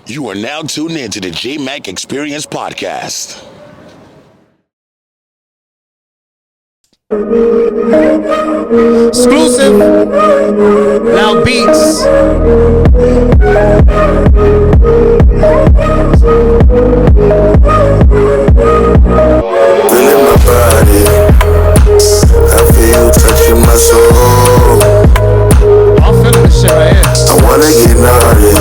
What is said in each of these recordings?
You are now tuned in to the Jmack Experience Podcast. Exclusive, Lauu Beatz. Feeling my body, I feel you touching my soul. I'm feeling this shit right here. I wanna get naughty,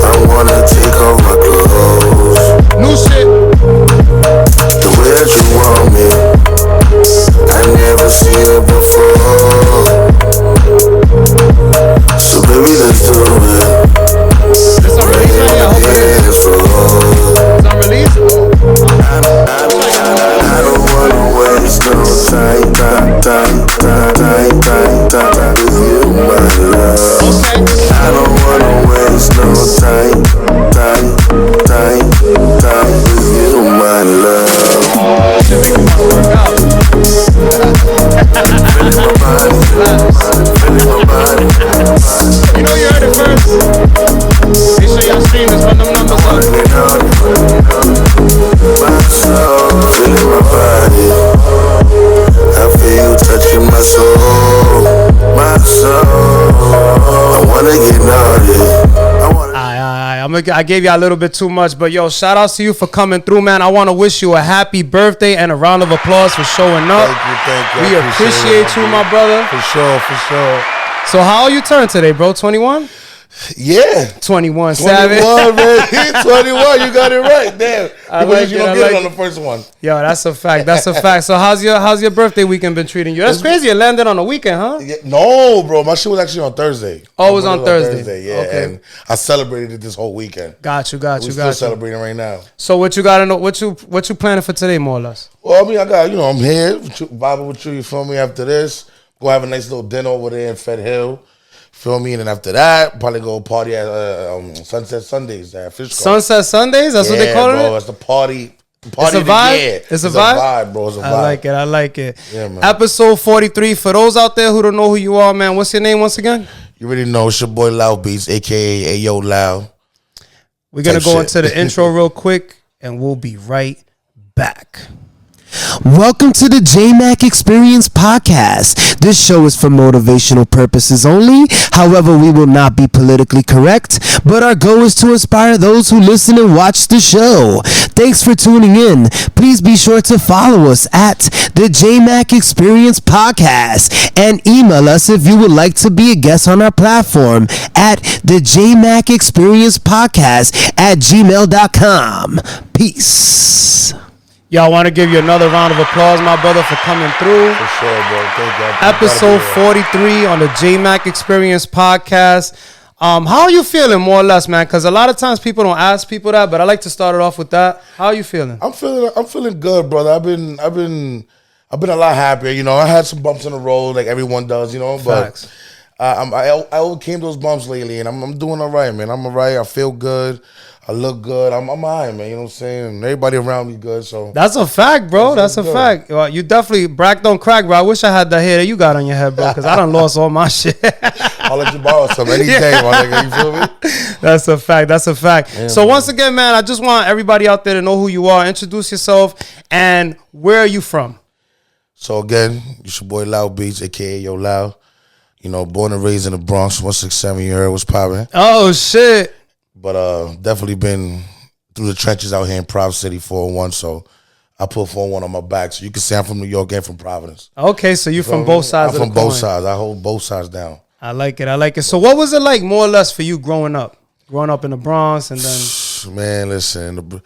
I wanna take off my clothes. New shit. The way that you want me, I never seen it before. So baby, let's do it. It's on release right here. I hope it is. It's on release? I don't wanna waste no time with you, my love. Okay. I don't wanna waste no time with you, my love. Shit make me want to work out. Feeling my body, feeling my body. You know you heard it first. Make sure y'all stream this, run them numbers up. My soul, feeling my body. I feel you touching my soul, my soul. I wanna get naughty. I gave y'all a little bit too much, but yo, shout outs to you for coming through, man. I want to wish you a happy birthday and a round of applause for showing up. Thank you. We appreciate you, my brother. For sure. So how old you turn today, bro? 21? Yeah. 21, Savage. 21, man. 21, you got it right. Damn. I Because like you it, don't I get like it on it. the first one. Yo, that's a fact. That's a fact. So how's your birthday weekend been treating you? That's crazy. It landed on a weekend, huh? Yeah, no, bro. My shit was actually on Thursday. Oh, it was on Thursday. Yeah, Okay. and I celebrated it this whole weekend. Got you. We're still celebrating right now. So what you got? What you planning for today, more or less? Well, I mean, I'm here vibing with you. You feel me? After this, go have a nice little dinner over there in Fed Hill. Feel me? And then after that, probably go party at Sunset Sundays at Fish Club. Sunset Sundays? That's what they call bro, it? It's the party. It's a vibe? It's a vibe? Bro. It's a vibe. I like it. Yeah, man. Episode 43. For those out there who don't know who you are, man, what's your name once again? You already know it's your boy Lauu Beatz, a.k.a. Ayo Lauu. We're going to Type go shit. into the intro real quick, and we'll be right back. Welcome to the Jmack Experience Podcast. This show is for motivational purposes only. However, we will not be politically correct, but our goal is to inspire those who listen and watch the show. Thanks for tuning in. Please be sure to follow us at the Jmack Experience Podcast and email us if you would like to be a guest on our platform at the Jmack Experience Podcast at gmail.com. Peace. Y'all want to give you another round of applause, my brother, for coming through. For sure, bro. Thank God. Episode 43 on the Jmack Experience Podcast. How are you feeling, more or less, man? Because a lot of times people don't ask people that, but I like to start it off with that. How are you feeling? I'm feeling good, brother. I've been a lot happier. You know, I had some bumps in the road, like everyone does. You know, Facts. but I overcame those bumps lately, and I'm doing all right, man. I'm all right. I feel good. I look good. I'm all right, man. You know what I'm saying? Everybody around me good. So That's a fact, bro. That's a good. fact. Well, you definitely, Brack don't crack, bro. I wish I had the hair that you got on your head, bro, because I done lost all my shit. I'll let you borrow some any day, my nigga. You feel me? That's a fact. That's a fact. Yeah, so man. once again, man, I just want everybody out there to know who you are. Introduce yourself and where are you from? So again, it's your boy Lauu Beatz, aka Yo Lauu. You know, born and raised in the Bronx, 167. You heard what's popping. Oh, shit. But definitely been through the trenches out here in Providence City 401. So I put 401 on my back. So you can say I'm from New York and from Providence. Okay, so you're from both sides I'm of from the coin. both sides. I hold both sides down. I like it. So what was it like, more or less, for you growing up? Growing up in the Bronx and then... Man, listen,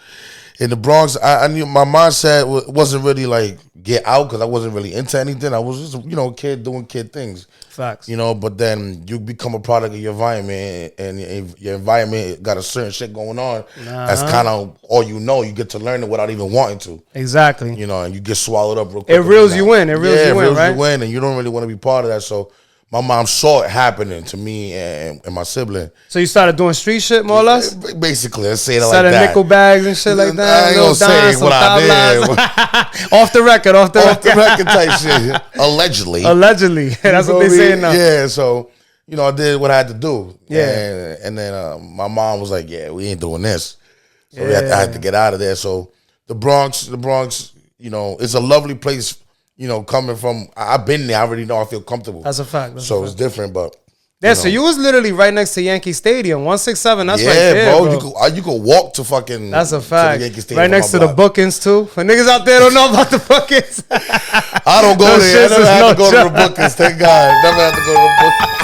in the Bronx, I knew my mindset wasn't really like get out because I wasn't really into anything. I was just, a kid doing kid things. Facts. But then you become a product of your environment, and your environment got a certain shit going on. That's kind of all you know. You get to learn it without even wanting to. Exactly. And you get swallowed up real quick. It reels you in. It reels you in, right? You in, and you don't really want to be part of that. So my mom saw it happening to me and my sibling. So you started doing street shit, more or less? Basically, let's say it Selling like that. nickel bags and shit like that. I ain't gonna say what I did. Off the record. Off the record type shit. Allegedly. That's what they saying now. Yeah, so you know, I did what I had to do. Yeah. And then my mom was like, yeah, we ain't doing this. So I had to get out of there. So the Bronx, you know, it's a lovely place, you know, coming from, I've been there. I already know I feel comfortable. That's a fact. It's different, but. Yeah, so you was literally right next to Yankee Stadium, 167. That's right there, bro. You could walk to fucking. That's a fact. Yankee Stadium right next to the bookings too. For niggas out there don't know about the bookings. I don't go there. I never had to go to the bookings. Thank God. Never had to go to the bookings.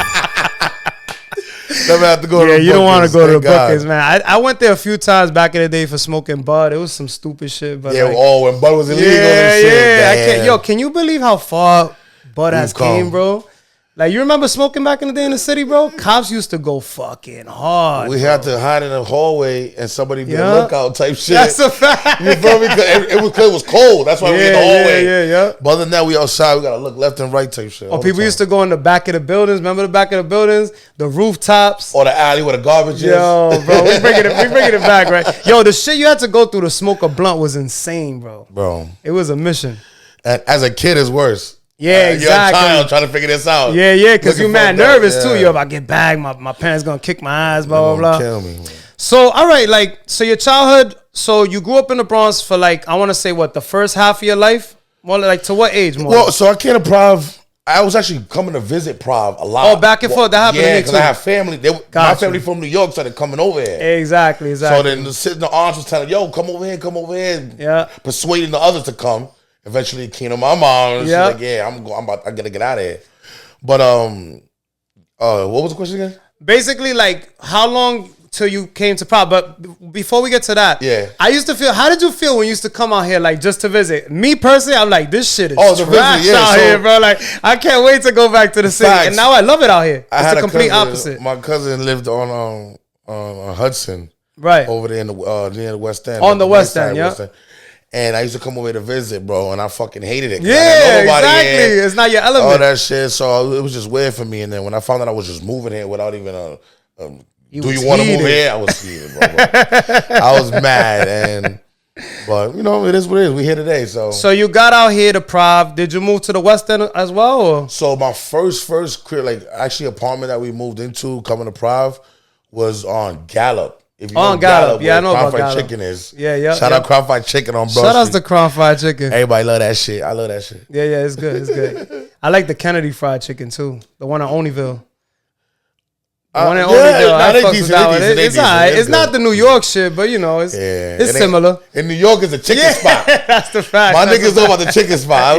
Never had to go to the bookings. Yeah, you don't want to go to the bookings, man. I went there a few times back in the day for smoking bud. It was some stupid shit. But yeah, when bud was illegal and shit. Yo, can you believe how far bud has came, bro? Like, you remember smoking back in the day in the city, bro? Cops used to go fucking hard. We had to hide in the hallway and somebody be a lookout type shit. That's a fact. You feel me? It was cold. That's why we in the hallway. Yeah. But other than that, we outside. We got to look left and right type shit. Or people used to go in the back of the buildings. Remember the back of the buildings? The rooftops. Or the alley where the garbage is. Yo, bro, we bringing it back, right? Yo, the shit you had to go through to smoke a blunt was insane, bro. Bro. It was a mission. And as a kid, it's worse. Yeah, exactly. You're a child trying to figure this out. Yeah, because you're mad nervous too. Yo, if I get back, my parents gonna kick my ass, blah, blah, blah. Kill me, man. So, all right, like, so your childhood, so you grew up in the Bronx for like, I want to say what, the first half of your life? More like, to what age more? Well, so I came to Prov. I was actually coming to visit Prov a lot. Oh, back and forth. That happened to me too. Yeah, because I have family. My family from New York started coming over here. Exactly. So then the aunts was telling, yo, come over here. Yeah. Persuading the others to come. Eventually it came to my mom. And she's like, yeah, I gotta get out of here. But what was the question again? Basically, like, how long till you came to Prov? But before we get to that, I used to feel, how did you feel when you used to come out here, like, just to visit? Me personally, I'm like, this shit is trash out here, bro. Like, I can't wait to go back to the city. Facts. And now I love it out here. It's the complete opposite. My cousin lived on Hudson. Right. Over there in the near the West End. On the West End, yeah. And I used to come over to visit, bro, and I fucking hated it. Yeah, exactly. It's not your element. All that shit. So it was just weird for me. And then when I found out I was just moving here without even do you want to move here? I was heated, bro. I was mad. But, you know, it is what it is. We here today, so you got out here to Prov. Did you move to the West End as well? Or? So my first crib, like, actually apartment that we moved into coming to Prov was on Gallup. If you know Gallup, I know about Crown Fried Chicken is. Yeah. Shout out Crown Fried Chicken on Broad Shout out to Crown Fried Chicken. Everybody love that shit. I love that shit. Yeah, it's good. I like the Kennedy Fried Chicken too. The one in Oneyville. The one in Oneyville. I fucks with that one. It's alright. It's not the New York shit, but you know, it's similar. In New York, it's a chicken spot. That's the fact. My niggas know about the chicken spot.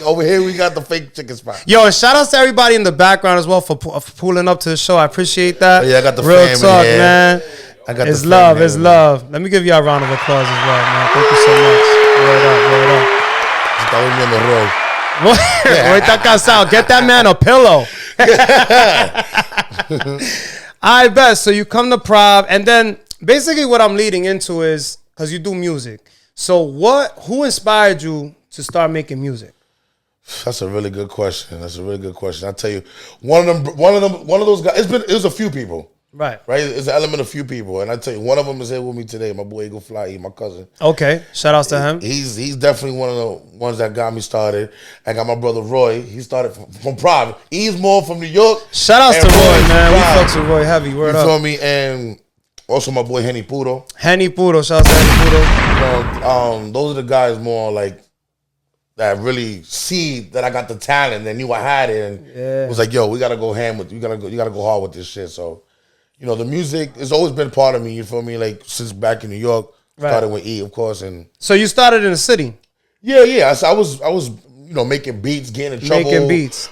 Over here, we got the fake chicken spot. Yo, and shout outs to everybody in the background as well for pulling up to the show. I appreciate that. Yeah, I got the real family talk, here. man. It's love. Let me give you a round of applause as well, man. Thank you so much. Word up. Get that man a pillow. I bet. So you come to Prov, and then basically what I'm leading into is, because you do music. So who inspired you to start making music? That's a really good question. I tell you, one of those guys. It was a few people. Right. It's an element of few people, and I tell you, one of them is here with me today. My boy Eagle Fly, my cousin. Okay, shout outs to him. He's definitely one of the ones that got me started. I got my brother Roy. He started from Prov. He's more from New York. Shout outs to Roy, man. We fucks with Roy heavy. Word up. You feel me? And also my boy Henny Pudo. Shout outs to Henny Pudo. You know, those are the guys more like that really see that I got the talent and knew I had it, and was like, yo, we gotta go ham with you gotta go hard with this shit. So. You know, the music has always been part of me, you feel me? Like, since back in New York, started with E, of course. And so you started in the city? Yeah. I was you know, making beats, getting in trouble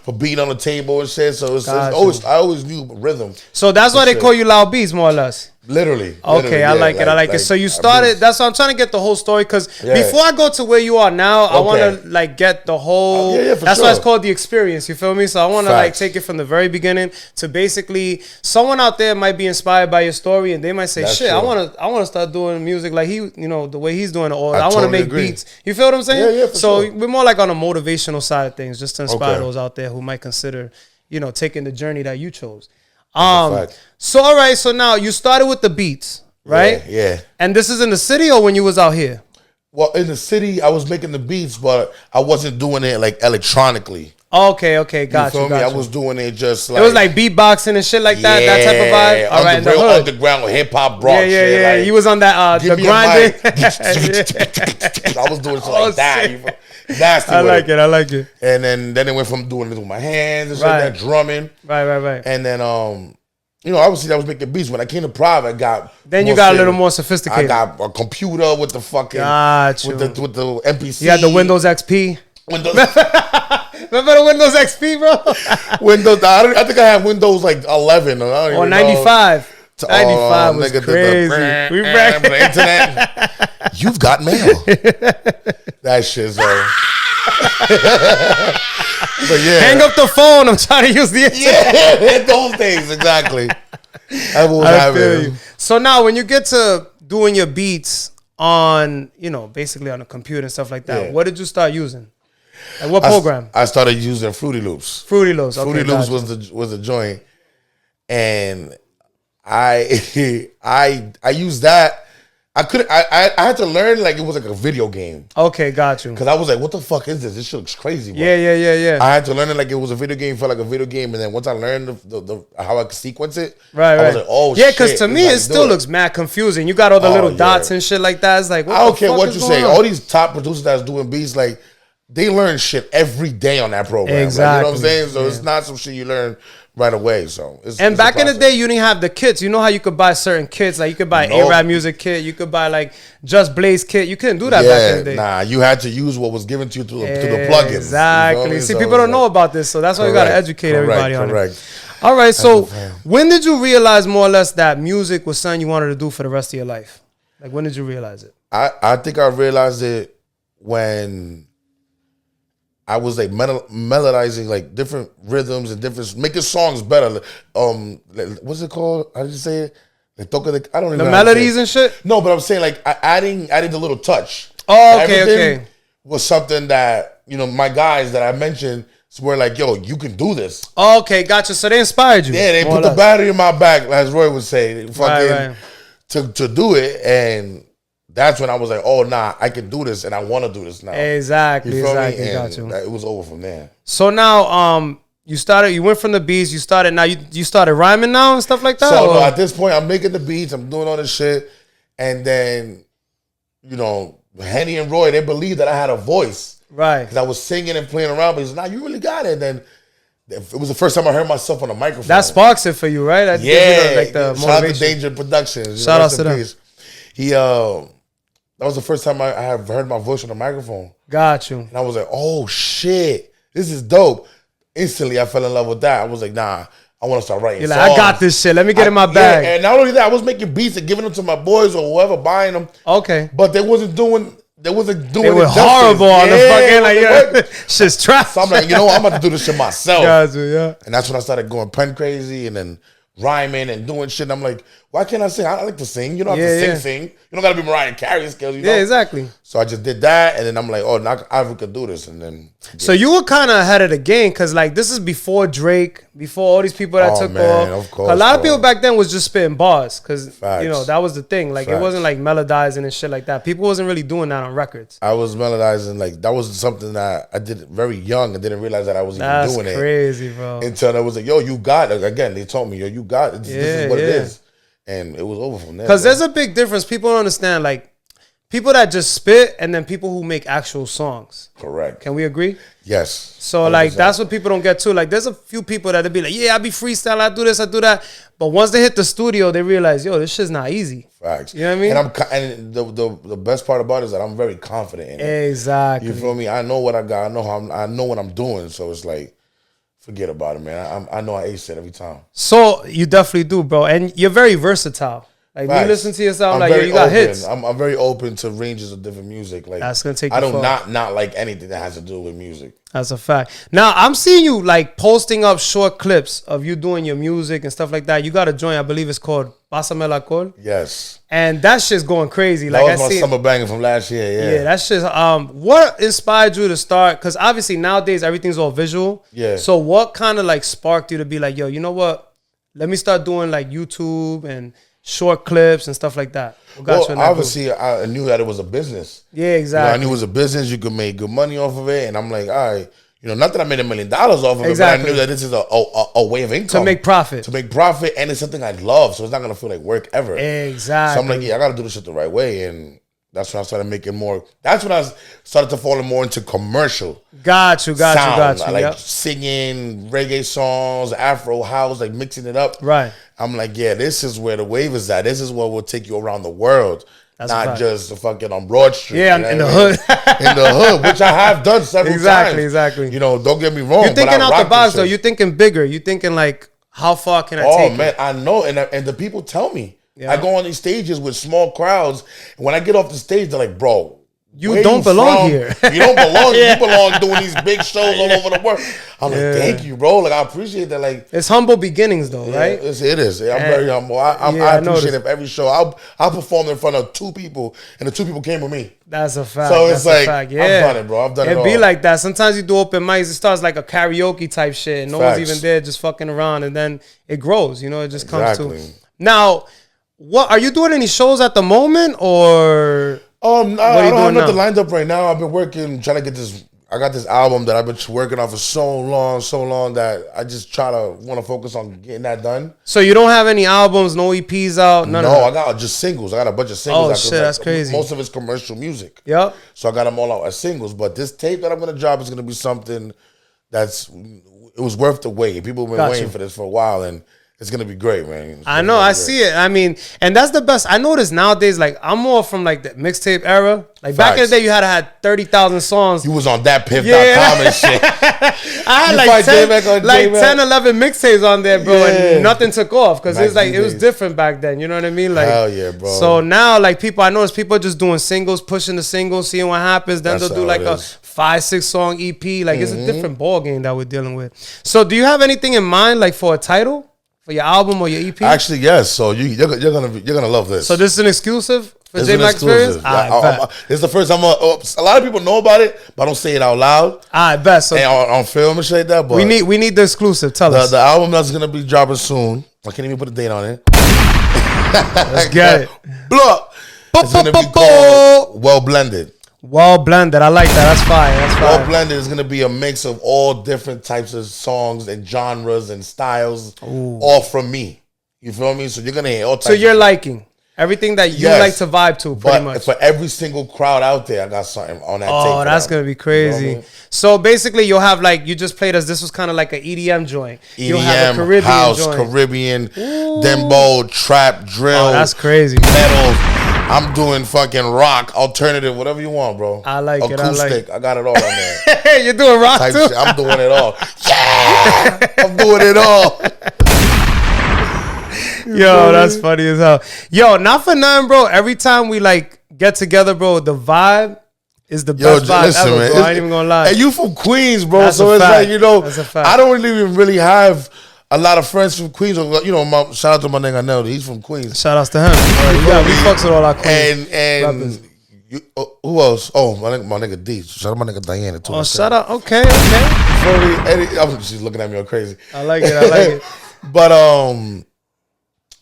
for beating on the table and shit. So I always knew rhythm. So that's why they call you Lauu Beatz, more or less. Literally. Okay, I like it. So you started. That's why I'm trying to get the whole story. Because before I go to where you are now, I want to like get the whole. That's why it's called the experience. You feel me? So I want to like take it from the very beginning to basically someone out there might be inspired by your story and they might say, "Shit, I want to start doing music like he, you know, the way he's doing it. Or I want to make beats." You feel what I'm saying? Yeah. So we're more like on a motivational side of things, just to inspire those out there who might consider, you know, taking the journey that you chose. So all right, so now you started with the beats, right? Yeah. And this is in the city or when you was out here? Well, in the city, I was making the beats, but I wasn't doing it like electronically. Okay, got you. I was doing it just like... It was like beatboxing and shit like that, that type of vibe? All right, real underground hip-hop rock shit. Yeah. Like, you was on that, the grinding. I was doing shit like that. Nasty. I like it. And then it went from doing it with my hands and shit like that, drumming. Right. And then, obviously I was making beats. When I came to Private, I got... Then you got a little more sophisticated. I got a computer with the fucking... Gotcha. With the MPC. You had the Windows XP? Remember the Windows XP, bro? Windows. I think I had Windows like 11 or 95. 95 was crazy. We back the internet. You've got mail. That shit's but yeah. Hang up the phone. I'm trying to use the internet. Yeah, those days exactly. I feel you. So now, when you get to doing your beats on, basically on a computer and stuff like that, what did you start using? Like what program? I started using Fruity Loops. Fruity Loops was the joint, and I used that. I had to learn like it was like a video game. Okay, got you. Because I was like, what the fuck is this? This shit looks crazy, bro. Yeah. I had to learn it like it was a video game, felt like a video game, and then once I learned the how I could sequence it, right. I was like, oh yeah, shit. Because to me, it still looks mad confusing. You got all the little dots and shit like that. It's like, I don't care what you say. All these top producers that's doing beats, like, they learn shit every day on that program. Exactly. Like, you know what I'm saying? So it's not some shit you learn right away. So it's back in the day, you didn't have the kits. You know how you could buy certain kits? Like you could buy A-Rap Music kit. You could buy like Just Blaze kit. You couldn't do that back in the day. Nah, you had to use what was given to you through the plugins. Exactly. You know See, people don't know about this, so that's why you got to educate everybody on it. All right, so when did you realize more or less that music was something you wanted to do for the rest of your life? Like when did you realize it? I think I realized it when I was like melodizing like different rhythms and different making songs better. What's it called? How did you say it? I don't even know. The melodies and shit? No, but I'm saying like adding the little touch. Oh, okay. Was something that, my guys that I mentioned were like, yo, you can do this. Oh, okay, gotcha. So they inspired you. Yeah, they put the battery in my back, as Roy would say, to do it. And that's when I was like, oh, nah, I can do this and I want to do this now. Exactly. You feel me? Got you. It was over from there. So now, you went from the beats, you started rhyming now and stuff like that? So no, at this point, I'm making the beats, I'm doing all this shit. And then, Henny and Roy, they believed that I had a voice. Right. Because I was singing and playing around, but he said, nah, you really got it. And then it was the first time I heard myself on a microphone. That sparks it for you, right? That gives you shout out to Danger Productions. Shout out to them. That was the first time I have heard my voice on the microphone. Got you. And I was like, oh, shit. This is dope. Instantly, I fell in love with that. I was like, nah, I want to start writing songs. I got this shit. Let me get in my bag. Yeah, and not only that, I was making beats and giving them to my boys or whoever, buying them. Okay. But they wasn't doing They were it horrible on the fucking, shit's trash. So I'm like, I'm about to do this shit myself. Got you, yeah. And that's when I started going pen crazy and then rhyming and doing shit. And I'm like, why can't I sing? I like to sing. You don't have to sing. You don't got to be Mariah Carey skills. Yeah, exactly. So I just did that. And then I'm like, oh, now I could do this. And then. Yeah. So you were kind of ahead of the game because like this is before Drake, before all these people that took off. Of course, a lot of people back then was just spitting bars because, that was the thing. Like Facts. It wasn't like melodizing and shit like that. People wasn't really doing that on records. I was melodizing. Like that was something that I did very young. I didn't realize that I was even doing it. That's crazy, bro. Until I was like, yo, you got it. Again, they told me, yo, you got it. This is what it is. And it was over from there. Because there's a big difference. People don't understand, like, people that just spit and then people who make actual songs. Correct. Can we agree? Yes. So, 100%. Like, that's what people don't get too. Like, there's a few people that'll be like, yeah, I be freestyle, I do this, I do that. But once they hit the studio, they realize, yo, this shit's not easy. Facts. You know what I mean? And the best part about it is that I'm very confident in it. Exactly. You feel me? I know what I got. I know what I'm doing. So it's like, forget about it, man. I know I ace it every time. So you definitely do, bro. And you're very versatile. Like, you listen to yourself, like, you got hits. I'm very open to ranges of different music. Like, that's gonna take you I do not like anything that has to do with music. That's a fact. Now, I'm seeing you, like, posting up short clips of you doing your music and stuff like that. You got a joint, I believe it's called Pásame el Alcohol. Yes. And that shit's going crazy. That was my summer banger from last year, Yeah, that shit's, what inspired you to start? Because obviously nowadays everything's all visual. Yeah. So what kind of, like, sparked you to be like, yo, you know what? Let me start doing, like, YouTube and short clips and stuff like that. Obviously, I knew that it was a business. Yeah, exactly. I knew it was a business. You could make good money off of it. And I'm like, all right, You know, not that I made $1 million off of it, but I knew that this is a way of income. To make profit. And it's something I love, so it's not going to feel like work ever. Exactly. So I'm like, yeah, I got to do this shit the right way, and that's when I started making more. That's when I started to fall more into commercial. Got you. I like singing reggae songs, Afro house, like mixing it up. Right. I'm like, yeah, this is where the wave is at. This is what will take you around the world. That's not just fucking on Broad Street. Yeah, in the hood. In the hood, which I have done several times. Exactly. You know, don't get me wrong. You're thinking out the box, though. You're thinking bigger. You're thinking like, how far can I take it? Oh, man, I know. And the people tell me. Yeah. I go on these stages with small crowds. And when I get off the stage, they're like, bro, you don't belong here. You don't belong. Yeah. You belong doing these big shows all over the world. I'm like, thank you, bro. Like, I appreciate that. Like, it's humble beginnings, though, right? It is. I'm very humble. I appreciate it every show. I performed in front of 2 people, and the 2 people came with me. That's a fact. So it's like, I've done it, bro. I've done it all. It be like that. Sometimes you do open mics, it starts like a karaoke type shit. And no one's even there, just fucking around, and then it grows. You know, it just comes to. Now, what are you doing? Any shows at the moment, or? I don't have nothing lined up right now. I've been working, trying to get this. I got this album that I've been working on for so long that I just want to focus on getting that done. So you don't have any albums, no EPs out, none of that? No, I got just singles. I got a bunch of singles. Oh shit, that's crazy. Most of it's commercial music. Yep. So I got them all out as singles. But this tape that I'm gonna drop is gonna be something it was worth the wait. People have been waiting for this for a while, and it's going to be great, man. I know. I see it. I mean, and that's the best. I notice nowadays, like, I'm more from, like, the mixtape era. Like, back in the day, you had to have 30,000 songs. You was on thatpiff.com and shit. I had, like 10, 11 mixtapes on there, bro, and nothing took off because it was different back then. You know what I mean? Like, hell yeah, bro. So now, like, I notice people are just doing singles, pushing the singles, seeing what happens. Then they'll do, like, a 5-6 song EP. Like, it's a different ball game that we're dealing with. So do you have anything in mind, like, for a title? For your album or your EP? Actually, yes. So you're gonna love this. So this is an exclusive for Jmack Experience? It's the first time. A lot of people know about it, but I don't say it out loud. I bet. So and on film and shit like that. But we need the exclusive. Tell us. The album that's gonna be dropping soon. I can't even put a date on it. Let's get it. Blah. It's gonna be called Well Blended. Well blended. I like that. That's fire. Well blended is gonna be a mix of all different types of songs and genres and styles, all from me. You feel me? So you're gonna hear all types. So you're liking everything that you like to vibe to, pretty much. For every single crowd out there, I got something on that tape. Oh, that's gonna be crazy. You know what I mean? So basically, you'll have like you just played us. This was kind of like an EDM joint. You'll have a Caribbean house, joint. Caribbean, dembow, trap, drill. Oh, that's crazy. Metal. I'm doing fucking rock, alternative, whatever you want, bro. I like it. Acoustic. I got it all on there. You're doing rock type too? Shit. I'm doing it all. Yeah! I'm doing it all. Yo, that's funny as hell. Yo, not for nothing, bro. Every time we like get together, bro, the vibe is the best vibe ever, man. Bro. I ain't even gonna lie. And you from Queens, bro. That's so it's fact. like, you know, that's a fact. I don't really have a lot of friends from Queens. You know, shout out to my nigga Nelly. He's from Queens. Shout outs to him. We fucks with all our Queens. And who else? Oh, my nigga D. Shout out my nigga Diana too. Oh, shout out. Okay. She's looking at me all crazy. I like it. But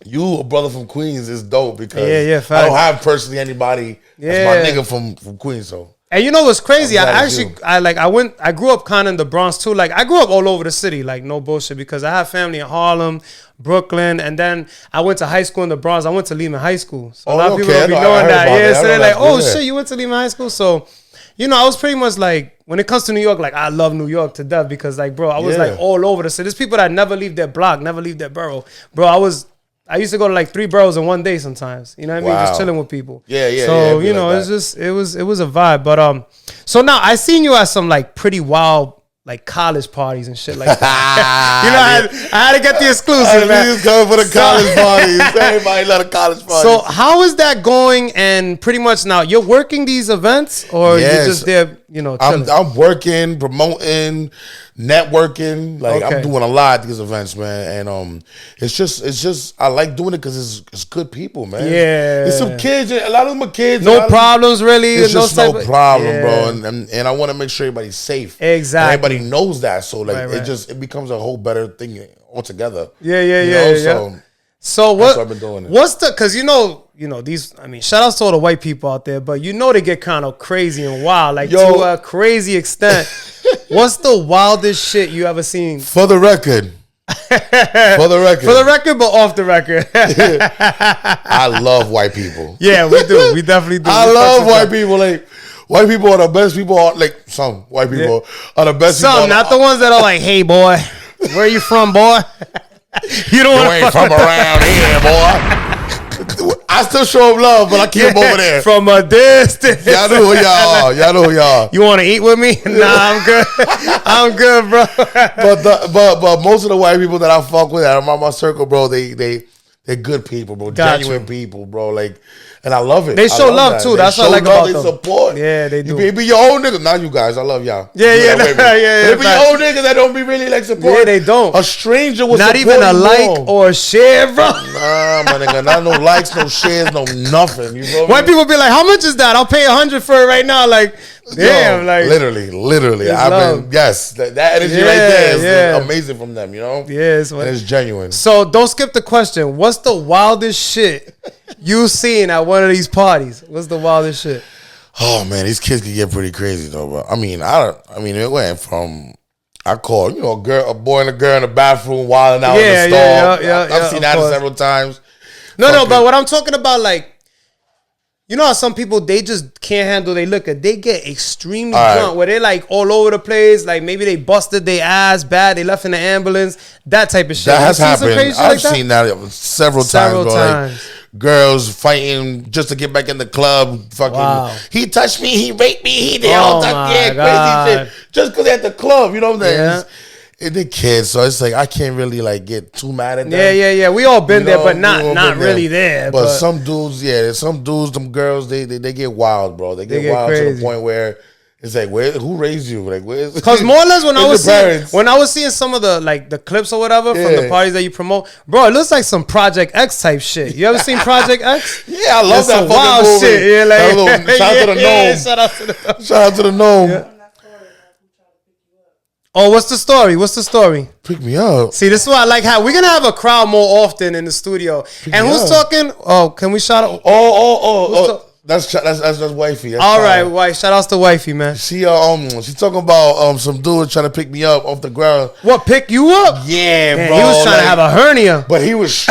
you a brother from Queens is dope because I don't have personally anybody that's my nigga from Queens. So. And you know what's crazy? I grew up kind of in the Bronx too. Like I grew up all over the city, like no bullshit, because I have family in Harlem, Brooklyn, and then I went to high school in the Bronx. I went to Lehman High School. So a lot of people don't be knowing that. Yeah, so they're like, oh shit, you went to Lehman High School? So, you know, I was pretty much like, when it comes to New York, like I love New York to death because like, bro, I was like all over the city. There's people that never leave their block, never leave their borough. Bro, I used to go to like 3 boroughs in one day sometimes. You know what I mean? Just chilling with people. Yeah. So, you know, it's just it was a vibe. But so now I seen you at some like pretty wild like college parties and shit like that. You know, I had to get the exclusive, man. He was coming for the college parties. Everybody love the college parties. So how is that going? And pretty much now you're working these events, or you're just there, you know, chilling? I'm working, promoting, networking. Like I'm doing a lot at these events, man. And it's just I like doing it because it's good people, man. Yeah, it's some kids. A lot of them are kids. No problems, really. It's just no problem, bro. And I want to make sure everybody's safe. Exactly. And everybody knows that, so like it becomes a whole better thing altogether. Yeah. So what? That's what I've been doing. What's the? Because you know these. I mean, shout outs to all the white people out there, but you know they get kind of crazy and wild, like to a crazy extent. What's the wildest shit you ever seen? For the record. For the record, but off the record. I love white people. Yeah, we do. We definitely do. I love white people. Like, white people are the best people. Like, some white people are the best people. Some, not the ones that are like, hey, boy, where you from, boy? You ain't from around here, boy. I still show them love, but I keep them over there. From a distance. Y'all know who y'all. Y'all know who y'all. You want to eat with me? Nah, I'm good. I'm good, bro. But most of the white people that I fuck with, that are in my circle, bro, they're good people, bro. Genuine people, bro. Like, and I love it. They show love too. That's what I like about them. They support. Yeah, they do. You be your own niggas. Not you guys. I love y'all. Yeah. They be your own niggas that don't be really like support. Yeah, they don't. A stranger will not support even a like more. or a share, bro. Nah, my nigga. Not no likes, no shares, no nothing. You know White people be like, how much is that? I'll pay 100 for it right now. Like, damn, like literally. I've been that energy right there is amazing from them. You know. Yeah, it's genuine. So don't skip the question. What's the wildest shit you seen at one of these parties? What's the wildest shit? Oh man, these kids can get pretty crazy though. But I mean, it went from I called a boy and a girl in the bathroom wilding out in the stall. I've seen that several times. No, but what I'm talking about, like, you know how some people, they just can't handle their liquor. They get extremely drunk where they're like all over the place. Like maybe they busted their ass bad. They left in the ambulance. That type of shit. That has happened. I've seen that several times, bro. Like, girls fighting just to get back in the club. Fucking, he touched me. He raped me. He did all that crazy shit. Just because they're at the club. You know what I'm saying? They're kids, so it's like I can't really like get too mad at them. Yeah. We all been there, but not really there. But some dudes, them girls, they get wild, bro. They get wild crazy. To the point where it's like, who raised you? Like, where's? Because more or less when I was seeing some of the clips or whatever from the parties that you promote, bro, it looks like some Project X type shit. You ever seen Project X? Yeah, I love that wild movie. Shit. Yeah, like, shout out to the gnome. Shout out to the gnome. Yeah. Oh, what's the story? Pick me up. See, this is what I like. How we're gonna have a crowd more often in the studio. And who's talking? Oh, can we shout out? Oh. That's wifey. That's all right, wife. Shout outs to wifey, man. She's talking about some dude trying to pick me up off the ground. What, pick you up? Yeah, man, bro. He was trying to have a hernia, but he was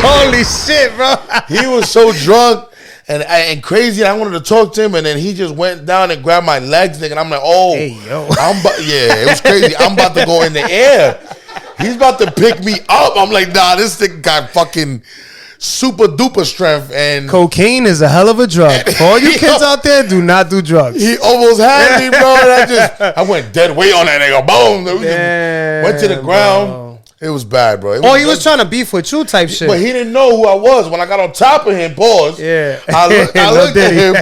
holy shit, bro. He was so drunk. And crazy, and I wanted to talk to him, and then he just went down and grabbed my legs, nigga. And I'm like, hey, yo. It was crazy. I'm about to go in the air. He's about to pick me up. I'm like, nah, this thing got fucking super duper strength. And cocaine is a hell of a drug. For all you kids out there, do not do drugs. He almost had me, bro. And I went dead weight on that nigga. Boom. Went to the ground. Bro. It was bad, bro. He was trying to beef with you type shit. But he didn't know who I was. When I got on top of him, pause. Yeah. I looked at him.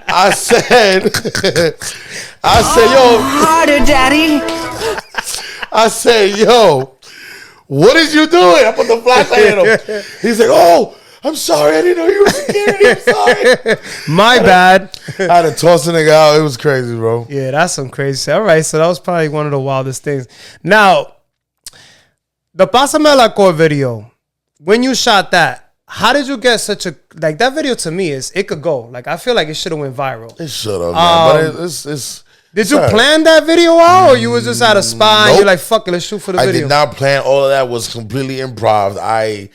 I said, yo. Harder, daddy. I said, yo, what is you doing? I put the flashlight at him. He's like, oh, I'm sorry. I didn't know you were security. I'm sorry. My bad. I had to toss the nigga out. It was crazy, bro. Yeah, that's some crazy shit. All right, so that was probably one of the wildest things. Now, the Pásame la Cor video, when you shot that, how did you get such a, like, that video to me it could go. Like, I feel like it should have went viral. It should have, man. But it's did you plan that video out, or you was just at a spot and you're like, fuck it, let's shoot for the video? I did not plan. All of that was completely improv. I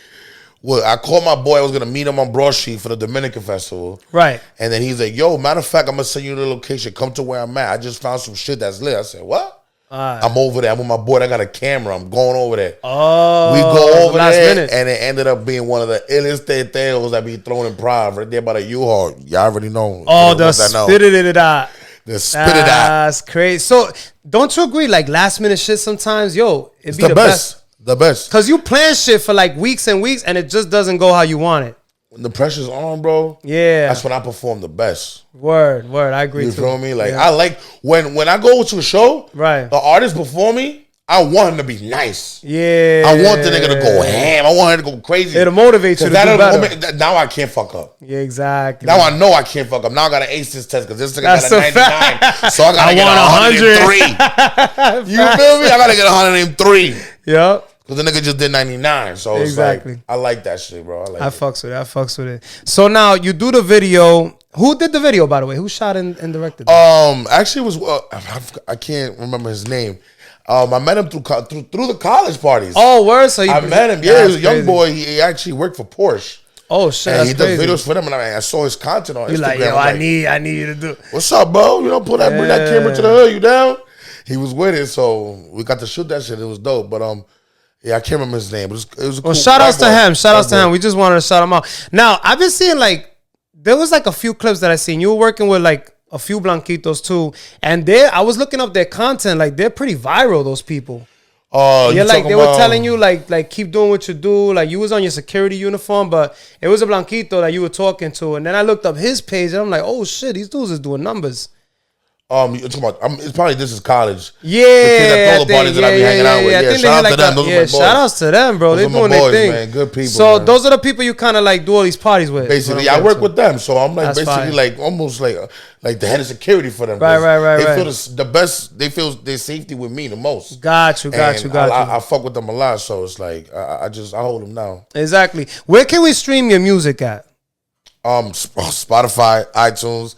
called my boy. I was going to meet him on Broad Street for the Dominican Festival. Right. And then he's like, yo, matter of fact, I'm going to send you the location. Come to where I'm at. I just found some shit that's lit. I said, what? I'm over there. I'm with my boy. I got a camera. I'm going over there. Oh, we go over there, and it ended up being one of the illest teteos that be thrown in improv right there by the U-Haul. Y'all already know. Oh, the spit it out. The spit it out. That's crazy. So, don't you agree? Like last minute shit sometimes, it's be the best. The best. Because you plan shit for like weeks and weeks, and it just doesn't go how you want it. When the pressure's on, bro, that's when I perform the best. Word, I agree. You feel me? Like I like when I go to a show, right? The artist before me, I want him to be nice. Yeah, I want the nigga to go ham. I want him to go crazy. It'll motivate you to do better. Now I can't fuck up. Yeah, exactly. Now I know I can't fuck up. Now I gotta ace this test because this nigga got a 99, so I gotta get 103. You feel me? I gotta get 103. Yep. Because the nigga just did 99. So it's like, I like that shit, bro. I fucks with it. So now you do the video. Who did the video, by the way? Who shot and directed? Actually, it was I can't remember his name. I met him through the college parties. Oh, word! So I met him. Yeah, he was a young boy. He actually worked for Porsche. Oh shit! And he does videos for them, and I saw his content on Instagram. Like, yo, I need you to do. What's up, bro? You know, bring that camera to the hood. You down? He was with it, so we got to shoot that shit. It was dope, but yeah, I can't remember his name. It was a cool shout outs to him. Shout outs to him. We just wanted to shout him out. Now, I've been seeing there was a few clips that I seen. You were working with a few blanquitos too, and I was looking up their content. They're pretty viral. Those people. Yeah, they were telling you keep doing what you do. You was on your security uniform, but it was a blanquito that you were talking to, and then I looked up his page, and I'm like, oh shit, these dudes is doing numbers. You're talking about, it's probably this is college. Yeah, all the parties that I be hanging out with. Yeah, shout out to them. Those are my boys. Shout outs to them, bro. They're doing their thing. Man. Good people. So those are the people you kind of do all these parties with. Basically, I work with them, so I'm basically almost like the head of security for them. Right. They feel the best. They feel their safety with me the most. Got you. I fuck with them a lot, so it's I hold them down. Exactly. Where can we stream your music at? Spotify, iTunes.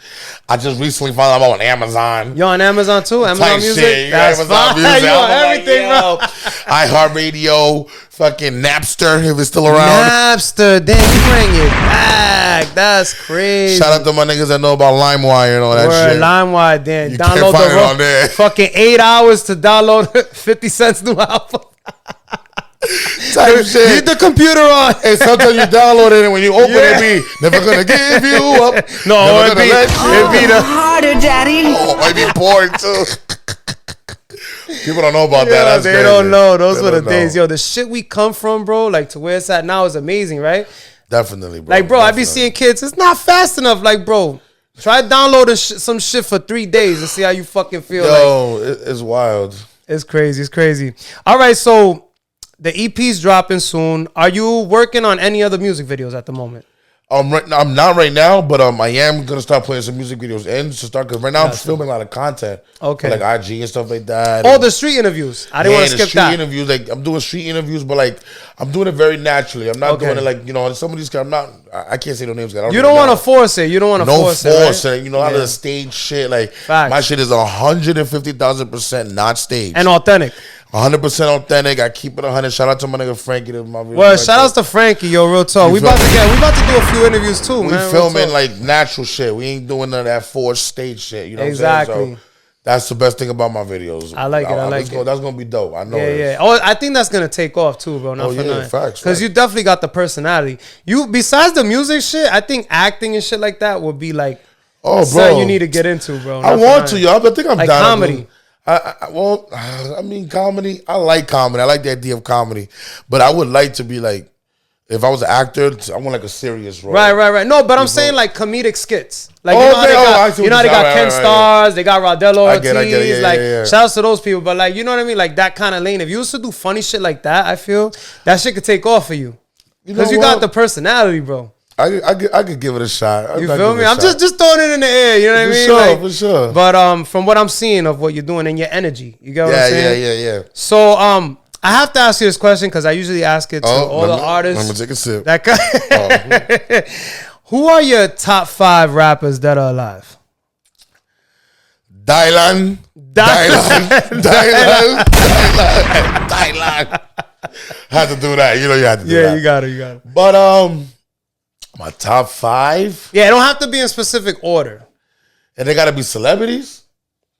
I just recently found out I'm on Amazon. You're on Amazon too? Amazon Music? Shit. That's fine. You're on everything, bro. iHeartRadio, fucking Napster, if it's still around. Napster, damn, you bring it back. That's crazy. Shout out to my niggas that know about LimeWire and all that shit. LimeWire, damn. You download can't find it on there. Fucking 8 hours to download 50 cents new album. Type shit. Get the computer on. And sometimes you download it and when you open it be never gonna give you up. No, it be the harder, daddy. Oh, it be boring too. People don't know about that. That's they crazy. don't know. Those were the days. Yo, the shit we come from, bro, to where it's at now is amazing, right? Definitely, bro. Bro, I be seeing kids. It's not fast enough. Bro, try downloading some shit for 3 days and see how you fucking feel. Yo, it's wild. It's crazy. All right, so the EP's dropping soon. Are you working on any other music videos at the moment? I'm not right now, but I am gonna start putting some music videos in to start because right now I'm filming a lot of content. Okay, for IG and stuff like that. Oh, the street interviews. I didn't want to skip that. Interviews, I'm doing street interviews, but I'm doing it very naturally. I'm not doing it some of these. I can't say no names. You don't want to force it. You don't want to force it. Right? A lot of the stage shit. My shit is 150,000% not staged and authentic. 100% authentic. I keep it 100. Shout out to my nigga Frankie. Well, shout outs to Frankie, yo, real talk. We about to do a few interviews too, man. We filming natural shit. We ain't doing none of that forced stage shit. You know exactly. What I'm saying? So that's the best thing about my videos. I like it. That's gonna be dope. I know. Yeah. Oh, I think that's gonna take off too, bro. Not for nothing. Facts. Because you definitely got the personality. You besides the music shit, I think acting and shit like that would be something you need to get into, bro. I want to, yo. I think I'm down. Comedy. I mean, comedy. I like comedy. I like the idea of comedy, but I would like to be if I was an actor, I want a serious role. Right. No, but I'm saying comedic skits. They got Ken Stars, they got Rodello Ortiz. I get it. Shout out to those people, but you know what I mean, that kind of lane. If you used to do funny shit like that, I feel that shit could take off for you because you got the personality, bro. I could give it a shot. You feel me? I'm just throwing it in the air. You know what I mean? For sure. But from what I'm seeing of what you're doing and your energy, you get what I'm saying? Yeah. So I have to ask you this question because I usually ask it to all the artists. I'm gonna take a sip. Who are your top 5 rappers that are alive? Dylan. Had to do that. You know you had to do that. Yeah, you got it. But my top 5? Yeah, it don't have to be in specific order. And they gotta be celebrities?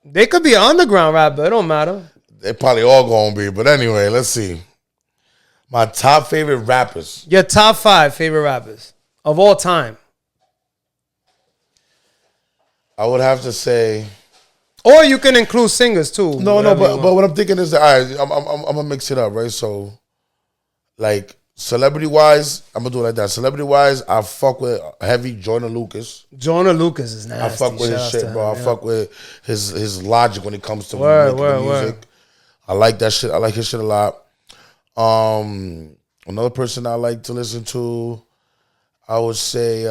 They could be an underground rapper. It don't matter. They probably all gonna be. But anyway, let's see. My top favorite rappers. Your top 5 favorite rappers of all time. I would have to say... Or you can include singers too. No, but what I'm thinking is, all right, I'm gonna mix it up, right? So, celebrity wise, I'm gonna do it like that. Celebrity wise, I fuck with heavy Joyner Lucas. Joyner Lucas is nasty. I fuck with his shit, bro. I fuck with his logic when it comes to making music. I like that shit. I like his shit a lot. Another person I like to listen to, I would say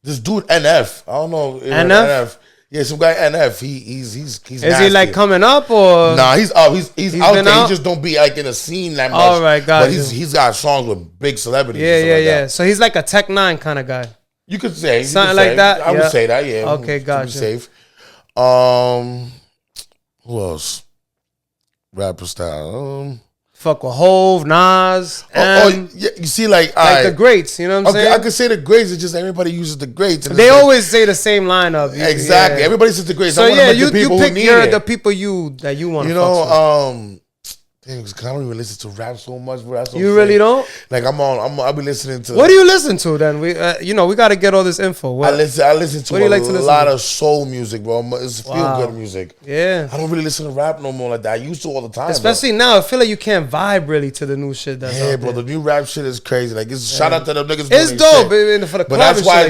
this dude NF. I don't know. NF. Yeah, some guy NF. He's is nasty. He coming up or? Nah, he's up. He's out there. Out? He just don't be in a scene that much. All right, got But he's got songs with big celebrities. Yeah. So he's like a Tech 9 kind of guy. You could say something like that. I would say that. Yeah. Okay, gotcha. To be safe. Who else? Rapper style. Fuck with Hove, Nas. Yeah, you see, like the greats. You know what I'm saying? I could say the greats. It's just everybody uses the greats. They always say the same lineup. Exactly. Yeah. Everybody says the greats. So you pick the people that you want. You know, things. I don't even listen to rap so much, bro. That's you really don't? Like I'll be listening to. What do you listen to then? We we got to get all this info. I listen to a lot of soul music, bro. It's feel good music. Yeah. I don't really listen to rap no more like that. I used to all the time. Especially now, I feel like you can't vibe really to the new shit that's out bro. there. The new rap shit is crazy. Like shout out to them niggas. It's dope, for the but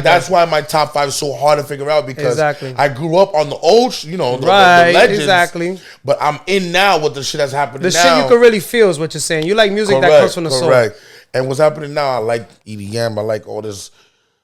that's why my top 5 is so hard to figure out because I grew up on the old, the legends. Exactly. But I'm in now with the shit that's happening now. The shit you can really feel is what you're saying. You like music that comes from the soul. Correct. And what's happening now, I like EDM. I like all this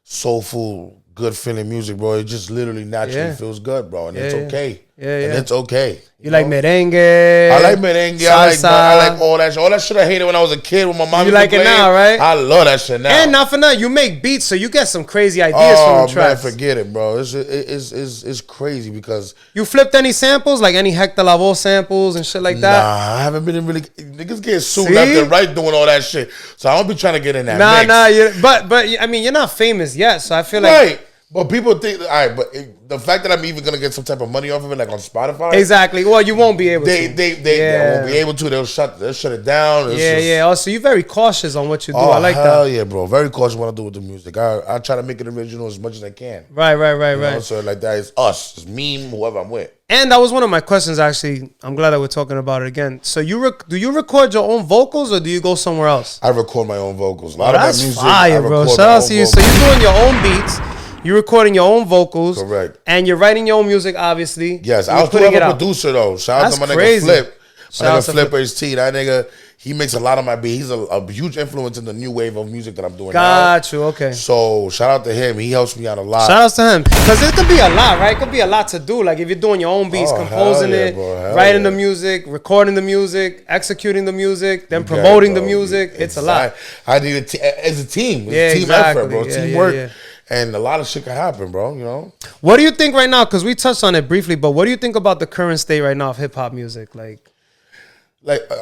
soulful, good feeling music, bro. It just literally naturally feels good, bro. And it's okay. And it's okay. You like merengue? I like merengue. I like all that shit. All that shit I hated when I was a kid when my mom. You like it now, right? I love that shit now. And not for nothing, you make beats, so you get some crazy ideas from the tracks. Man, forget it, bro. It's crazy because you flipped any samples, like any Hector Lavoe samples and shit like that. Nah, I haven't been really. Niggas get sued left and right doing all that shit, so I don't be trying to get in that. mix. But I mean, you're not famous yet, so I feel like right. But people think, all right, but the fact that I'm even gonna get some type of money off of it, like on Spotify, exactly. Well, you won't be able to. They won't be able to. They'll shut it down. Oh, so you're very cautious on what you do. I like that. Hell yeah, bro. Very cautious what I do with the music. I try to make it original as much as I can. Right. So like that, it's us, it's me, whoever I'm with. And that was one of my questions. Actually, I'm glad that we're talking about it again. So do you record your own vocals or do you go somewhere else? I record my own vocals. A lot of my music, fire, bro. Shout out to you. So you're doing your own beats. You're recording your own vocals. Correct. And you're writing your own music, obviously. Yes. I was putting a producer, though. Shout out to my nigga Flip. My nigga Flip HT. That nigga, he makes a lot of my beats. He's a huge influence in the new wave of music that I'm doing now. Got you. Okay. So shout out to him. He helps me out a lot. Shout out to him. Because it could be a lot, right? It could be a lot to do. Like if you're doing your own beats, composing it, writing the music, recording the music, executing the music, then promoting the music. It's a lot. I need it's a team. It's a team effort, bro. Teamwork. Yeah. And a lot of shit can happen, bro, you know? What do you think right now? Because we touched on it briefly, but what do you think about the current state right now of hip-hop music? Like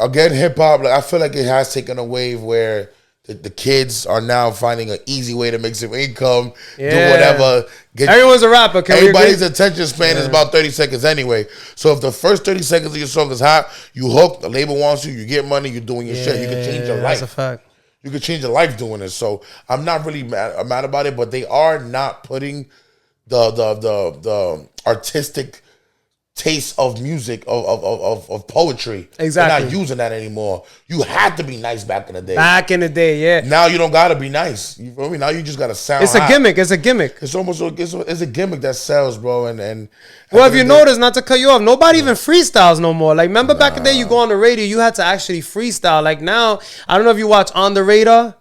again, hip-hop, I feel like it has taken a wave where the kids are now finding an easy way to make some income, do whatever. Everyone's a rapper. Everybody's attention span is about 30 seconds anyway. So if the first 30 seconds of your song is hot, you hook, the label wants you, you get money, you're doing your shit. You can change your life. That's a fact. You could change your life doing this. So I'm not really mad about it, but they are not putting the artistic taste of music, of poetry. Exactly. They're not using that anymore. You had to be nice back in the day. Back in the day, yeah. Now you don't gotta be nice. You feel me? Now you just gotta sound It's a gimmick. It's a gimmick. It's almost it's a gimmick that sells, bro. And well, if you notice, not to cut you off, nobody even freestyles no more. Like, remember back in the day, you go on the radio, you had to actually freestyle. Like now, I don't know if you watch On the Radar.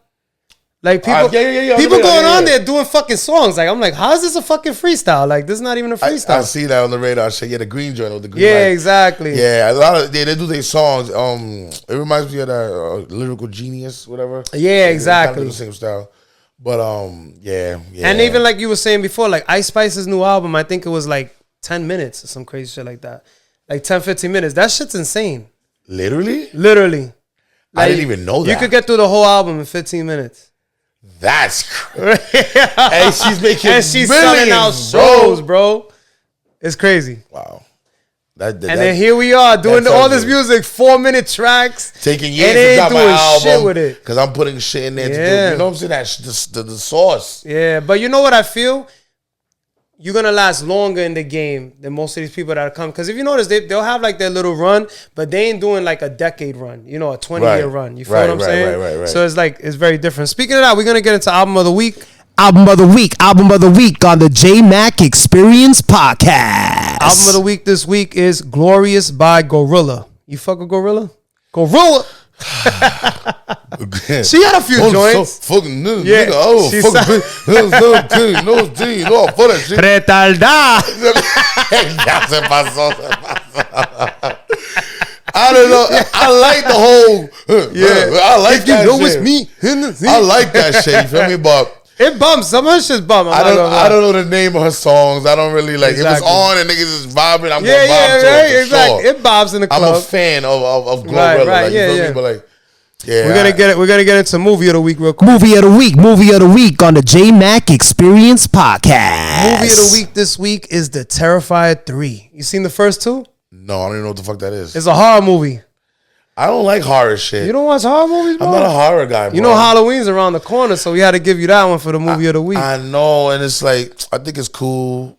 Like people, people going on there doing fucking songs. Like I'm like, how is this a fucking freestyle? Like this is not even a freestyle. I see that on the radar. I say, the green joint with the green. Yeah, exactly. Yeah, a lot of they do their songs. It reminds me of that Lyrical Genius, whatever. Yeah, exactly. Kind of the same style. But yeah. And even like you were saying before, like Ice Spice's new album, I think it was like 10 minutes or some crazy shit like that. Like 10, 15 minutes. That shit's insane. Literally. Like, I didn't even know that. You could get through the whole album in 15 minutes. That's crazy. And she's making and she's millions, selling out shows, bro. It's crazy. Wow. Then here we are doing all this music, 4-minute tracks. Taking years to drop my album. Shit with it. Because I'm putting shit in there to do. You know what I'm saying? The sauce. Yeah, but you know what I feel? You're going to last longer in the game than most of these people that come. Because if you notice, they'll have like their little run, but they ain't doing like a decade run, you know, a 20-year run. You feel what I'm saying? Right. So it's like, it's very different. Speaking of that, we're going to get into Album of the Week. Album of the week on the Jmack Experience Podcast. Album of the week this week is Glorious by Gorilla. You fuck with Gorilla? Gorilla! She had a few joints. So fucking yeah, nigga. Oh, fucking no, for that shit. Retardada. Se pasó. I don't know. I like the whole. I like that shit. It's me. I like that shit. You feel me? But It bumps. Some of her shit's bump. I don't know the name of her songs. I don't really like. Exactly. If it's on and niggas is vibing, I'm gonna vibe to it. Exactly. Sure. It bobs in the club. I'm a fan of Glorilla. Right, like, you feel me? But like, yeah, we're gonna get into movie of the week real quick. Movie of the week on the Jmack Experience Podcast. Movie of the week this week is The Terrifier 3. You seen the first two? No, I don't even know what the fuck that is. It's a horror movie. I don't like horror shit. You don't watch horror movies, bro? I'm not a horror guy, bro. You know Halloween's around the corner, so we had to give you that one for the movie of the week. I know, and it's like, I think it's cool.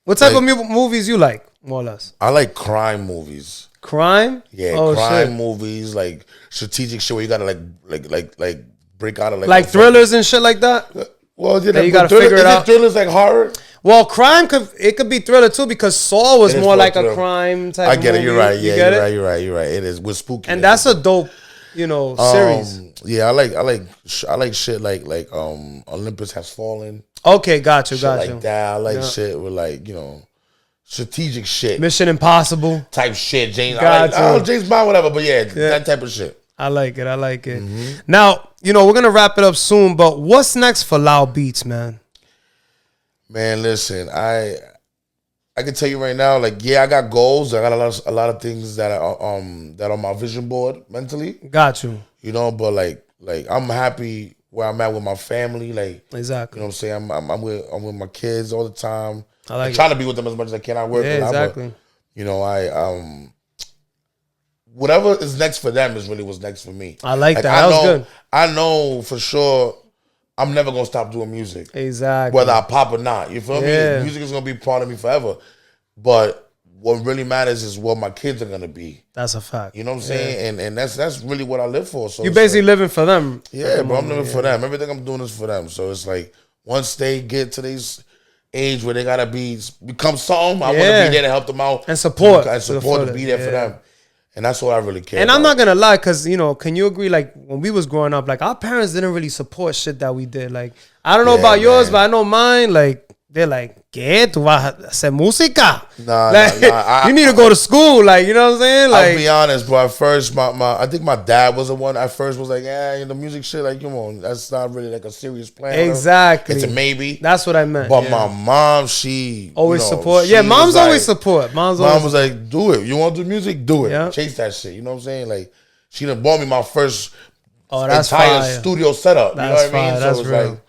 What type of movies you like, more or less? I like crime movies. Crime? Yeah, crime movies, like strategic shit where you gotta like break out of like thrillers and shit like that. Well, yeah, you gotta figure it out. Thrillers like horror. Well, crime could be thriller too because Saw was more like a crime type. I get it. You're right. Yeah, you're right. It is with spooky. And that's a dope, series. Yeah, I like shit like Olympus Has Fallen. Okay, got you. Like that. I like shit with like strategic shit. Mission Impossible type shit. James. I don't know, James Bond, whatever. But yeah, that type of shit. I like it. Mm-hmm. Now we're gonna wrap it up soon. But what's next for Lauu Beatz, man? Man, listen, I can tell you right now, like, yeah, I got goals. I got a lot of things that are on my vision board mentally. Got you. But like I'm happy where I'm at with my family. Like, exactly. You know what I'm saying? I'm with my kids all the time. I try to be with them as much as I can. I work a lot, exactly. But, whatever is next for them is really what's next for me. I like that. That was good. I know for sure I'm never gonna stop doing music. Exactly. Whether I pop or not. You feel me? Music is gonna be part of me forever. But what really matters is what my kids are gonna be. That's a fact. You know what I'm saying? And that's really what I live for. So you're basically living for them. Yeah, bro. I'm living for them. Everything I'm doing is for them. So it's like once they get to this age where they gotta become something, I wanna be there to help them out. And support. To be there for them. And that's what I really care And about. I'm not going to lie, because, can you agree, like, when we was growing up, like, our parents didn't really support shit that we did. Like, I don't know about yours, but I know mine, like, they're like, ¿qué? ¿Tú vas a hacer música? Nah. You need to go to school, like, you know what I'm saying? Like, I'll be honest, bro. At first, I think my dad was the one at first was like, the music shit, like, come on, that's not really like a serious plan. Exactly. It's a maybe. That's what I meant. But my mom, she always support. Yeah, mom's always support. Mom was like, do it. You want to do music? Do it. Yeah. Chase that shit. You know what I'm saying? Like, she done bought me my first entire studio setup. That's you know what I mean? That's real. Like,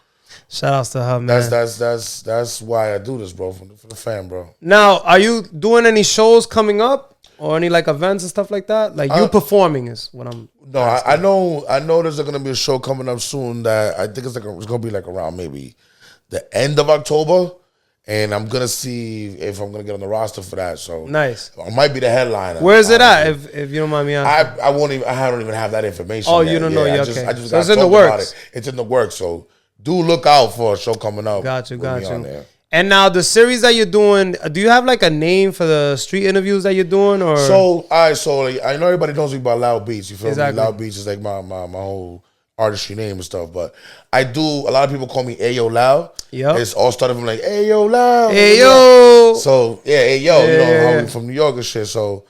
shout outs to her, man. That's why I do this, bro, for the fam, bro. Now, are you doing any shows coming up or any like events and stuff like that? Like you performing is what I'm. No, I know there's gonna be a show coming up soon that I think it's gonna be like around maybe the end of October, and I'm gonna see if I'm gonna get on the roster for that. So nice. I might be the headliner. Where is it at? If you don't mind me asking. I don't even have that information. Oh, yet. You don't know yet. I just so it's in the works. It's in the works. So do look out for a show coming up. Got you. And now the series that you're doing, do you have like a name for the street interviews that you're doing, or? So like, I know everybody knows me about Lauu Beatz. You feel me? Lauu Beatz is like my whole artistry name and stuff. But I do. A lot of people call me Ayo Lauu. Yeah. It's all started from like Ayo Lauu. Ayo. So Ayo. I'm from New York and shit. So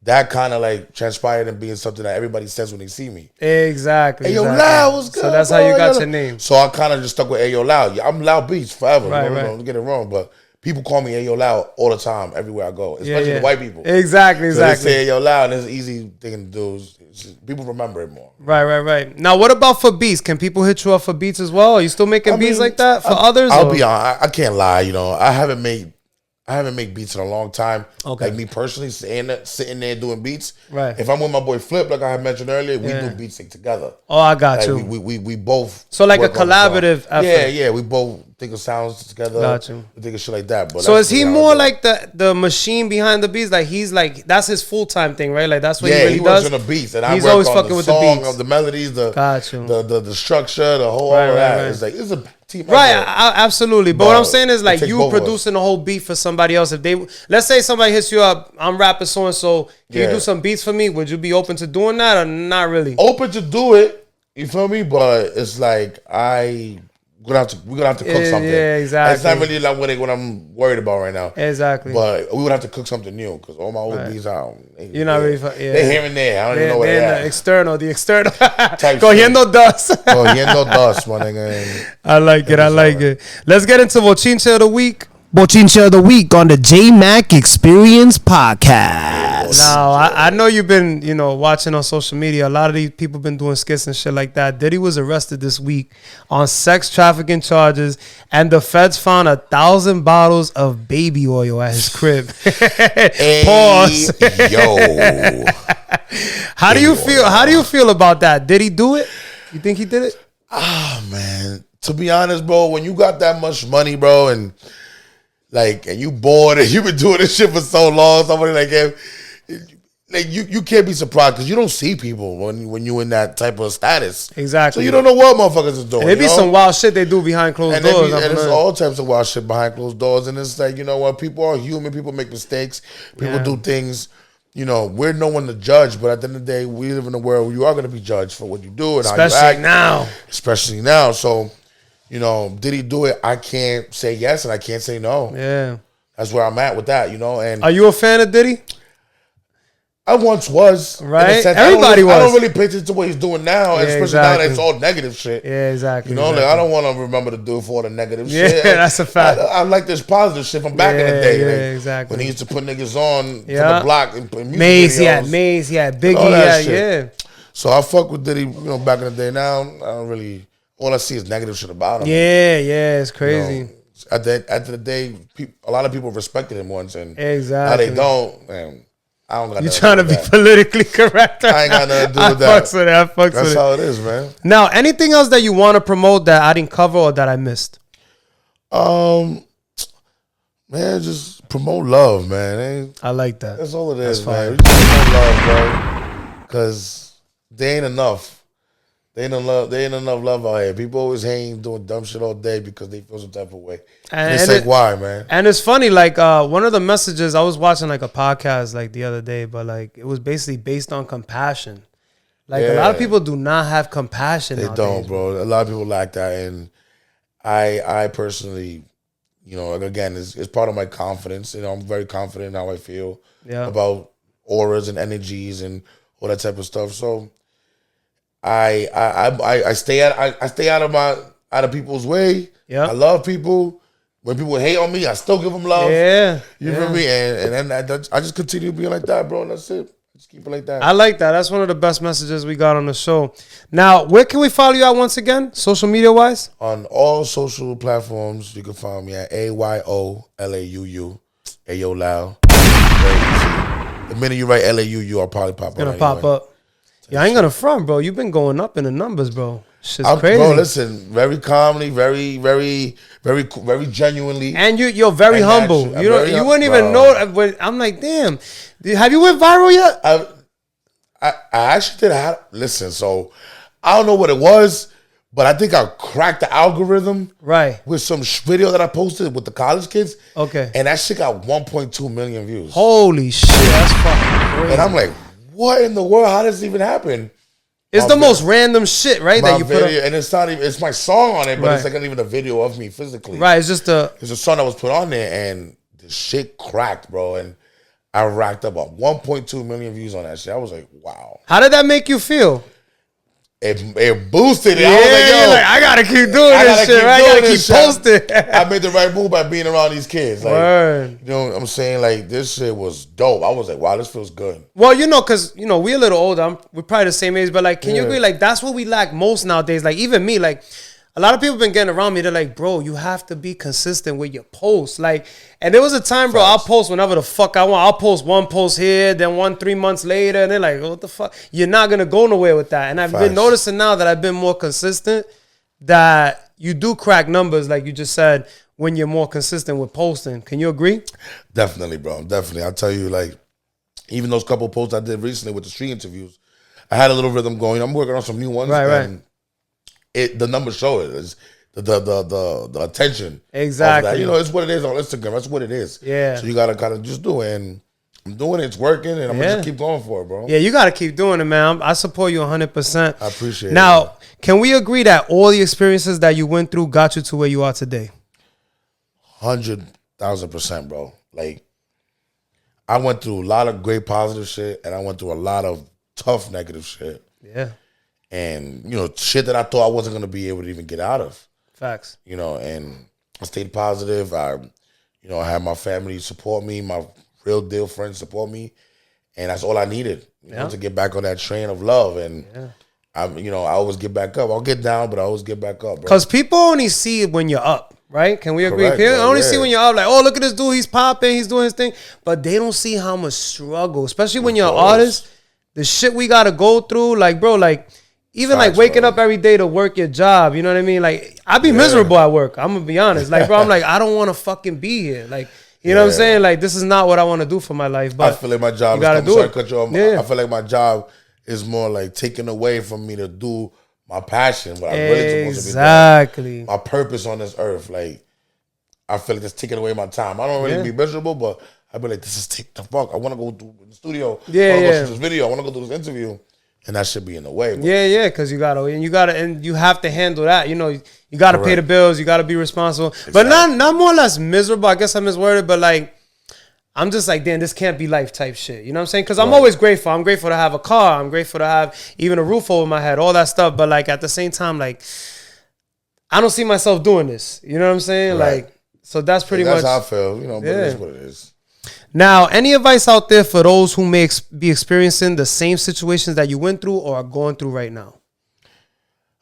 that kind of like transpired and being something that everybody says when they see me. Exactly. Ayo Lauu was good. So that's how you got your name. So I kind of just stuck with Ayo Lauu. I'm Lauu Beatz forever. Right. Don't get it wrong, but people call me Ayo Lauu all the time, everywhere I go, especially the white people. Exactly. So they say Ayo Lauu, and it's an easy thing to do. People remember it more. Right. Now, what about for beats? Can people hit you up for beats as well? Are you still making beats like that for others? I'll be honest. I can't lie. I haven't made beats in a long time. Okay. Like me personally, sitting there doing beats. Right. If I'm with my boy Flip, like I had mentioned earlier, we do beats together. Oh, I got you. We both. So like a collaborative effort. Yeah. We both think of sounds together. Got you. We think of shit like that. But so is he more like the machine behind the beats? Like he's like that's his full-time thing, right? Like that's what he really does. Yeah, he works on the beats, and he's I work always on fucking the with song, the beats, of the melodies, the structure, the whole all of that. Right. It's like it's a team. Right, absolutely. But what I'm saying is like you producing a whole beat for somebody else. If they let's say somebody hits you up, I'm rapping so and so. Can you do some beats for me? Would you be open to doing that or not really? Open to do it. You feel me? But it's like we're gonna have to cook something. Yeah, exactly. It's not really like what I'm worried about right now. Exactly. But we would have to cook something new because all my old beats out. You're not really. They're here and there. I don't even know where they're at. The external. Cogiendo dust. Cogiendo dust, my nigga. I like it. Let's get into Bochinche of the Week. Bochinche of the Week on the Jmack Experience Podcast. Now, I know you've been, watching on social media. A lot of these people been doing skits and shit like that. Diddy was arrested this week on sex trafficking charges, and the feds found 1,000 bottles of baby oil at his crib. Pause. Yo. How do you feel about that? Did he do it? You think he did it? Ah, man. To be honest, bro, when you got that much money, bro, and you bored and you've been doing this shit for so long, somebody like him, you can't be surprised because you don't see people when you in that type of status. Exactly. So you don't know what motherfuckers is doing. There be some wild shit they do behind closed doors. And it's all types of wild shit behind closed doors. And it's like, you know what? People are human. People make mistakes. People do things. We're no one to judge, but at the end of the day, we live in a world where you are going to be judged for what you do and how you act. Especially now. So, did he do it? I can't say yes and I can't say no. Yeah. That's where I'm at with that, And are you a fan of Diddy? I once was. Right? Everybody was. I don't really pay attention to what he's doing now, especially now that it's all negative shit. Yeah, exactly. I don't want to remember the dude for all the negative shit. Yeah, that's a fact. I like this positive shit from back in the day. Yeah, exactly. When he used to put niggas on for the block and music Maze, videos. Biggie, yeah. So I fuck with Diddy, back in the day. Now, I don't really, all I see is negative shit about him. Yeah, it's crazy. At the end of the day, a lot of people respected him once, and exactly. now they don't, man. I don't got You're trying to be politically correct. I ain't got nothing to do with that. I fucks with it. That's how it is, man. Now, anything else that you want to promote that I didn't cover or that I missed? Man, just promote love, man. I like that. That's all it is, man. Fine. We just promote love, bro. Because there ain't enough. There ain't enough love out here. People always hang doing dumb shit all day because they feel some type of way. And it's like, why, man? And it's funny, one of the messages, I was watching a podcast the other day, but it was basically based on compassion. A lot of people do not have compassion. They don't, bro. A lot of people lack that. And I personally, again, it's part of my confidence. I'm very confident in how I feel about auras and energies and all that type of stuff. So I stay out of people's way. Yeah. I love people. When people hate on me, I still give them love. Yeah. You feel me? And then I just continue being like that, bro. And that's it. Just keep it like that. I like that. That's one of the best messages we got on the show. Now, where can we follow you at once again, social media wise? On all social platforms, you can find me at AYOLAUU. Ayo Lau. The minute you write LAUU, I'll probably pop up. It's gonna pop up. Yeah, I ain't gonna front, bro. You've been going up in the numbers, bro. Shit's crazy. Bro, listen, very calmly, very, very, very, very genuinely. And you're very humble. You wouldn't even know. I'm like, damn. Have you went viral yet? I actually did. Listen, so I don't know what it was, but I think I cracked the algorithm with some video that I posted with the college kids. Okay. And that shit got 1.2 million views. Holy shit, that's fucking crazy. And I'm like, what in the world? How does this even happen? It's the most random shit, right? That you put up. And it's not even, it's my song on it, but it's not even a video of me physically. Right, it's just it's a song that was put on there, and the shit cracked, bro. And I racked up 1.2 million views on that shit. I was like, wow. How did that make you feel? It boosted it. Yeah, I was like, I gotta keep doing this shit, right? I gotta keep posting. I made the right move by being around these kids. Word. You know what I'm saying? This shit was dope. I was like, wow, this feels good. Well, because, we're a little older. We're probably the same age, but, can you agree? That's what we lack most nowadays. Even me, a lot of people been getting around me. They're like, bro, you have to be consistent with your posts. And there was a time, bro, I'll post whenever the fuck I want. I'll post one post here, then one 3 months later. And they're like, what the fuck? You're not going to go nowhere with that. And I've been noticing now that I've been more consistent that you do crack numbers, like you just said, when you're more consistent with posting. Can you agree? Definitely, bro. Definitely. I'll tell you, even those couple posts I did recently with the street interviews, I had a little rhythm going. I'm working on some new ones. Right. The numbers show it. It's the attention. Exactly. It's what it is on Instagram. That's what it is. Yeah. So you gotta kind of just do it. And I'm doing it. It's working, and I'm gonna just keep going for it, bro. Yeah, you gotta keep doing it, man. I support you 100%. I appreciate it. Now, can we agree that all the experiences that you went through got you to where you are today? 100,000%, bro. Like, I went through a lot of great positive shit, and I went through a lot of tough negative shit. Yeah. And, you know, shit that I thought I wasn't going to be able to even get out of. Facts. You know, and I stayed positive. I had my family support me, my real deal friends support me, and that's all I needed, you know, to get back on that train of love. And, I always get back up. I'll get down, but I always get back up, bro. Because people only see it when you're up. Right? Can we agree? Correct, People bro, only see when you're up, like, oh, look at this dude, he's popping, he's doing his thing. But they don't see how much struggle, especially when you're an artist, the shit we gotta go through, like, bro, like, even like waking up every day to work your job, you know what I mean? Like, I be miserable at work. I'm gonna be honest. Like, bro, I'm like, I don't want to fucking be here. Like, you know what I'm saying? Like, this is not what I want to do for my life. But I feel like my job you gotta do it. I feel like my job is more like taken away from me to do my passion, what I really supposed to be doing. My purpose on this earth. Like, I feel like it's taking away my time. I don't really be miserable, but I be like, this is take the fuck. I want to go to the studio. I want to go shoot this video. I want to go do this interview. And that should be in the way. Bro. Yeah, because you have to handle that. You know, you gotta pay the bills, you gotta be responsible. Exactly. But not more or less miserable. I guess I'm misworded, but like, I'm just like, damn, this can't be life type shit. You know what I'm saying? Because I'm always grateful. I'm grateful to have a car. I'm grateful to have even a roof over my head, all that stuff. But like, at the same time, like, I don't see myself doing this. You know what I'm saying? Right. Like, so that's pretty much. That's how I feel. You know, but it is what it is. Now, any advice out there for those who may be experiencing the same situations that you went through or are going through right now?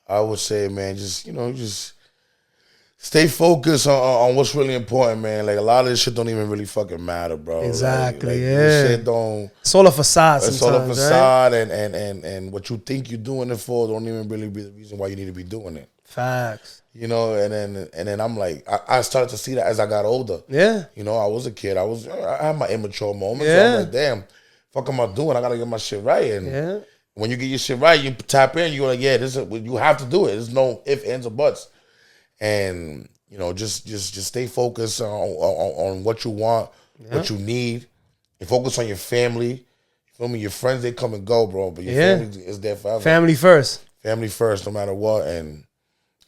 I would say, man, just stay focused on what's really important, man. Like, a lot of this shit don't even really fucking matter, bro. Exactly, like this shit don't. It's all a facade. It's all a facade, right? and what you think you're doing it for don't even really be the reason why you need to be doing it. Facts. You know, and then I'm like, I started to see that as I got older. Yeah. You know, I was a kid. I had my immature moments. Yeah. So I'm like, damn, fuck am I doing? I gotta get my shit right. And when you get your shit right, you tap in. You're like, you have to do it. There's no ifs, ands, or buts. And you know, just stay focused on what you want, what you need. And focus on your family. You feel me? Your friends, they come and go, bro. But your family is there forever. Family first. Family first, no matter what. And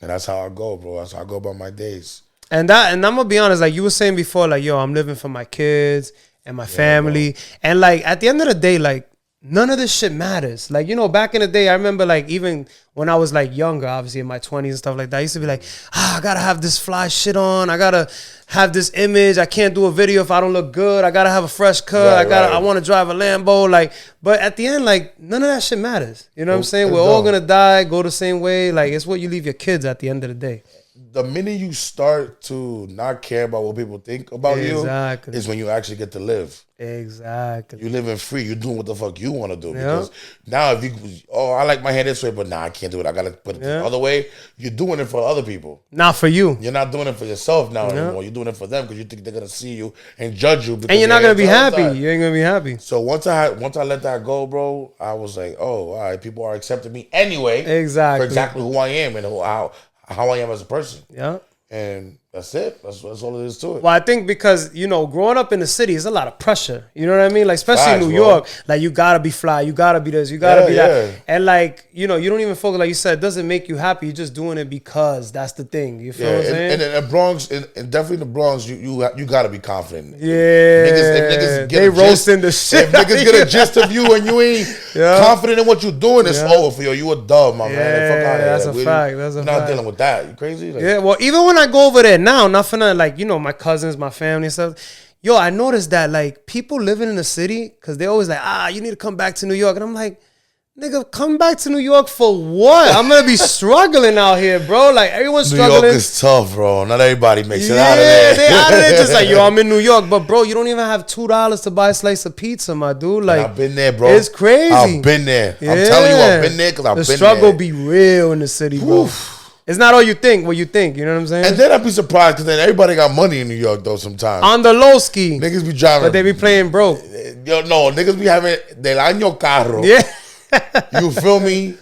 that's how I go, bro. That's how I go about my days. And I'm gonna be honest, like you were saying before, like, yo, I'm living for my kids and my family. Bro. And like at the end of the day, like none of this shit matters. Like, you know, back in the day, I remember like even when I was like younger, obviously in my 20s and stuff like that, I used to be like, I gotta have this fly shit on. I gotta have this image. I can't do a video if I don't look good. I gotta have a fresh cut. I want to drive a Lambo. Like, but at the end, like none of that shit matters. You know what I'm saying? We're all gonna die, go the same way. Like, it's what you leave your kids at the end of the day. The minute you start to not care about what people think about you is when you actually get to live. Exactly. You're living free. You're doing what the fuck you want to do. Because now if you, I like my hair this way, but nah, I can't do it. I got to put it the other way. You're doing it for other people. Not for you. You're not doing it for yourself now anymore. You're doing it for them because you think they're going to see you and judge you. And you're not going to be happy. You ain't going to be happy. So once I let that go, bro, I was like, oh, all right, people are accepting me anyway. Exactly. For exactly who I am and how I am as a person. Yeah. And that's it. That's all it is to it. Well, I think because, you know, growing up in the city is a lot of pressure. You know what I mean? Like, especially in New York, like, you got to be fly. You got to be this. You got to be that. And, like, you know, you don't even focus, like you said, it doesn't make you happy. You're just doing it because that's the thing. You feel what I'm saying? And in the Bronx, and definitely in the Bronx, you got to be confident. Yeah. If niggas get roasting the shit. If niggas get a gist of you and you ain't confident in what you're doing, it's over for you. You a dub, my man. Fuck out of here. That's a fact. That's a fact. Not dealing with that. You crazy? Like, yeah, well, even when I go over there now, nothing like, you know, my cousins, my family and stuff. Yo, I noticed that like people living in the city, because they always like, you need to come back to New York. And I'm like, nigga, come back to New York for what? I'm going to be struggling out here, bro. Like, everyone's struggling. New York is tough, bro. Not everybody makes it out of there. Yeah, they out of there just like, yo, I'm in New York. But, bro, you don't even have $2 to buy a slice of pizza, my dude. Like, I've been there, bro. It's crazy. I've been there. Yeah. I'm telling you, I've been there because I've been there. The struggle be real in the city, bro. Oof. It's not all you think, what you think. You know what I'm saying? And then I'd be surprised because then everybody got money in New York, though, sometimes. On the low ski. Niggas be driving. But they be playing broke. Yo, no, niggas be having del año carro. Yeah. You feel me?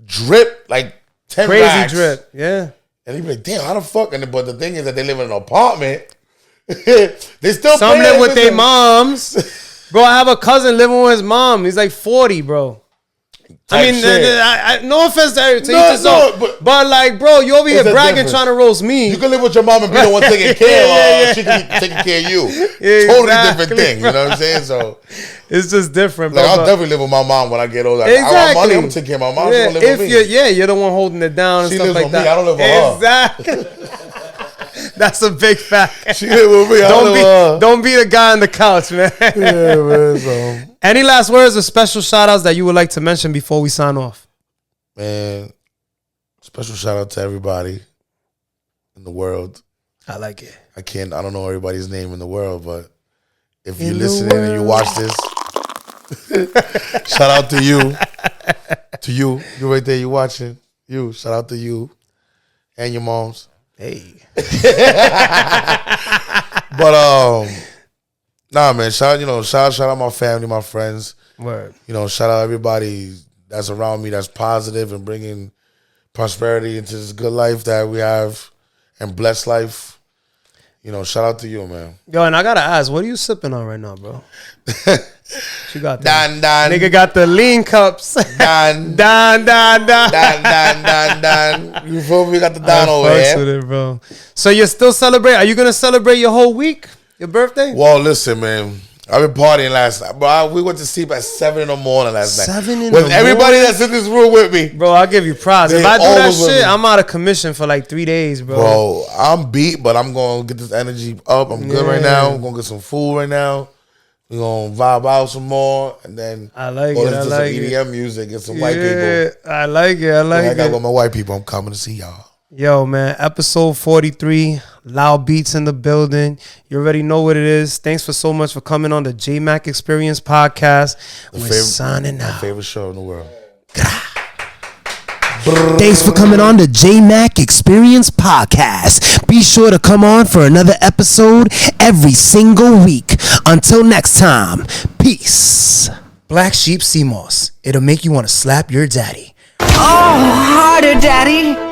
Drip, like 10 crazy racks. Drip, yeah. And you be like, damn, how the fuck? But the thing is that they live in an apartment. They still some live with their moms. Bro, I have a cousin living with his mom. He's like 40, bro. I mean, no offense to everything. But like, bro, you over here bragging, trying to roast me. You can live with your mom and be the one taking care of. She can be taking care of you. Totally different thing. You know what I'm saying? So it's just different, bro. Like, I'll definitely live with my mom when I get older. Exactly. I want money. I'm gonna take care of my mom. Yeah, she's gonna live with me. You're the one holding it down and she stuff lives like with that. Me. I don't live with her. Exactly. That's a big fact. She live with me. Don't be the guy on the couch, man. Yeah, man. So. Any last words or special shout outs that you would like to mention before we sign off? Man, special shout out to everybody in the world. I like it. I don't know everybody's name in the world, but if you're listening and you watch this, shout out to you. To you. You right there, you watching. You. Shout out to you. And your moms. Hey. But nah, man, shout out my family, my friends. Word. Shout out everybody that's around me, that's positive and bringing prosperity into this good life that we have and blessed life. Shout out to you, man. Yo, and I gotta ask, what are you sipping on right now, bro? You got Dan. Nigga got the lean cups. Dan. You feel me? Got the Dan over here. With it, bro. So you're still celebrating? Are you gonna celebrate your whole week? Your birthday? Well, listen, man. I've been partying last night. Bro, we went to sleep at 7 in the morning last night. 7 in the morning? With everybody that's in this room with me. Bro, I'll give you props. If I do that shit, I'm out of commission for like 3 days, bro. Bro, I'm beat, but I'm going to get this energy up. I'm good right now. I'm going to get some food right now. We're going to vibe out some more. And then I like it. Some EDM music and some white people. I like it. I got with my white people. I'm coming to see y'all. Yo, man, episode 43, Lauu Beatz in the building. You already know what it is. Thanks for so much for coming on the Jmack Experience Podcast. We're signing out. My favorite show in the world. Thanks for coming on the Jmack Experience Podcast. Be sure to come on for another episode every single week. Until next time, peace. Black Sheep Sea Moss. It'll make you want to slap your daddy. Oh, harder, daddy.